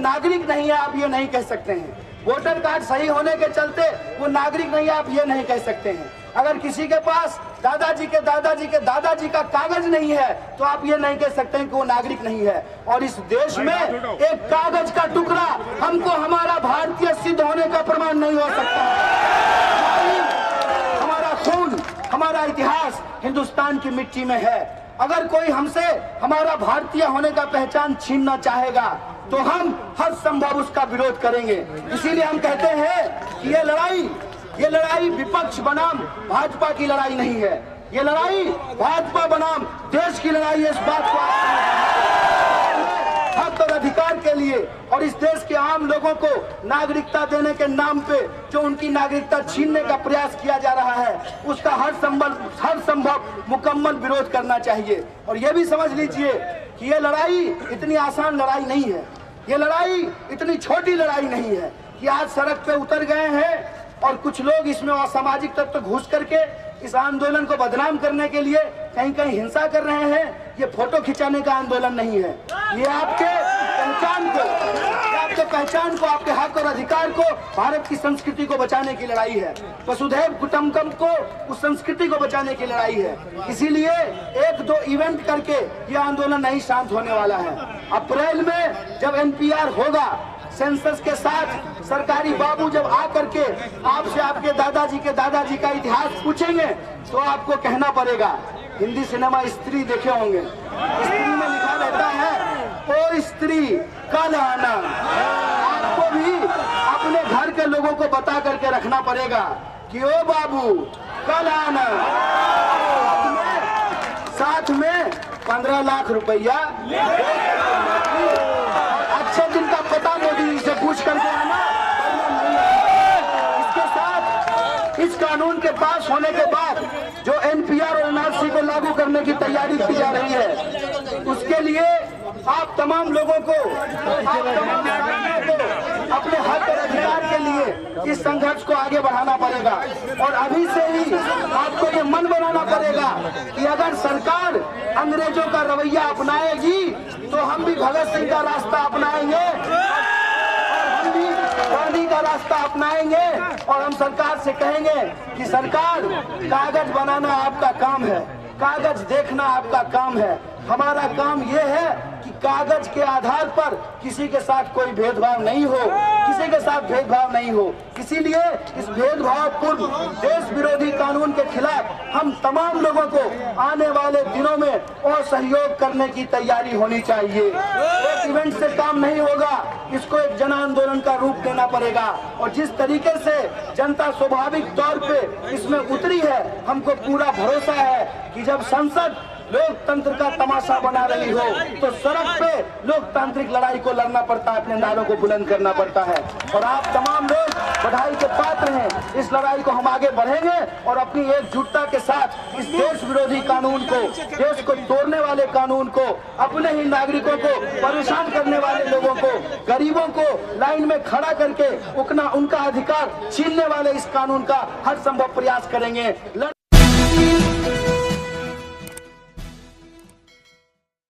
नागरिक नहीं है, आप ये नहीं कह सकते हैं। वोटर कार्ड सही होने के चलते वो नागरिक नहीं है, आप ये नहीं कह सकते हैं। अगर किसी के पास दादाजी के दादाजी के दादाजी का कागज नहीं है तो आप ये नहीं कह सकते हैं कि वो नागरिक नहीं है। और इस देश में एक कागज का टुकड़ा हमको हमारा भारतीय सिद्ध होने का प्रमाण नहीं हो सकता है। हमारा खून, हमारा इतिहास हिंदुस्तान की मिट्टी में है। अगर कोई हमसे हमारा भारतीय होने का पहचान छीनना चाहेगा तो हम हर संभव उसका विरोध करेंगे। इसीलिए हम कहते हैं कि ये लड़ाई विपक्ष बनाम भाजपा की लड़ाई नहीं है, ये लड़ाई भाजपा बनाम देश की लड़ाई है। इस बात को हक और अधिकार के लिए और इस देश के आम लोगों को नागरिकता देने के नाम पे जो उनकी नागरिकता छीनने का प्रयास किया जा रहा है उसका हर संभव मुकम्मल विरोध करना चाहिए। और ये भी समझ लीजिए कि ये लड़ाई इतनी आसान लड़ाई नहीं है, ये लड़ाई इतनी छोटी लड़ाई नहीं है कि आज सड़क पे उतर गए हैं और कुछ लोग इसमें असामाजिक तत्व घुस करके इस आंदोलन को बदनाम करने के लिए कहीं कहीं हिंसा कर रहे हैं। ये फोटो खिंचाने का आंदोलन नहीं है, ये आपके पहचान को, आपके हक और अधिकार को, भारत की संस्कृति को बचाने की लड़ाई है। वसुधैव कुटुंबकम को, उस संस्कृति को बचाने की लड़ाई है। इसीलिए एक दो इवेंट करके ये आंदोलन नहीं शांत होने वाला है। अप्रैल में जब NPR होगा, सेंसस के साथ सरकारी बाबू जब आकर के आपसे आपके दादाजी का इतिहास पूछेंगे तो आपको कहना पड़ेगा। हिंदी सिनेमा स्त्री देखे होंगे, स्त्री में लिखा रहता है ओ स्त्री कल आना। आपको भी अपने घर के लोगों को बता करके रखना पड़ेगा कि ओ बाबू कल आना। साथ में 15 लाख रुपया, अच्छे दिन का पता मोदी से पूछ करके आना। इसके साथ इस कानून के पास होने के बाद जो NPR और NRC को लागू करने की तैयारी की जा रही है उसके लिए आप तमाम लोगों को अपने हक और अधिकार के लिए इस संघर्ष को आगे बढ़ाना पड़ेगा। और अभी से ही आपको ये मन बनाना पड़ेगा कि अगर सरकार अंग्रेजों का रवैया अपनाएगी तो हम भी भगत सिंह का रास्ता अपनाएंगे, हम भी गांधी का रास्ता अपनाएंगे और हम सरकार से कहेंगे कि सरकार, कागज बनाना आपका काम है, कागज देखना आपका काम है। हमारा काम ये है कि कागज के आधार पर किसी के साथ कोई भेदभाव नहीं हो, किसी के साथ भेदभाव नहीं हो। इसीलिए इस भेदभावपूर्ण देश विरोधी कानून के खिलाफ हम तमाम लोगों को आने वाले दिनों में और सहयोग करने की तैयारी होनी चाहिए। एक इवेंट से काम नहीं होगा, इसको एक जन आंदोलन का रूप देना पड़ेगा। और जिस तरीके से जनता स्वाभाविक तौर पे इसमें उतरी है, हमको पूरा भरोसा है कि जब संसद लोकतंत्र का तमाशा बना रही हो तो सड़क पे लोकतांत्रिक लड़ाई को लड़ना पड़ता है, अपने नारों को बुलंद करना पड़ता है। और आप तमाम लोग बधाई के पात्र हैं। इस लड़ाई को हम आगे बढ़ेंगे और अपनी एकजुटता के साथ इस देश विरोधी कानून को, देश को तोड़ने वाले कानून को, अपने ही नागरिकों को परेशान करने वाले लोगों को, गरीबों को लाइन में खड़ा करके उनका अधिकार छीनने वाले इस कानून का हर संभव प्रयास करेंगे।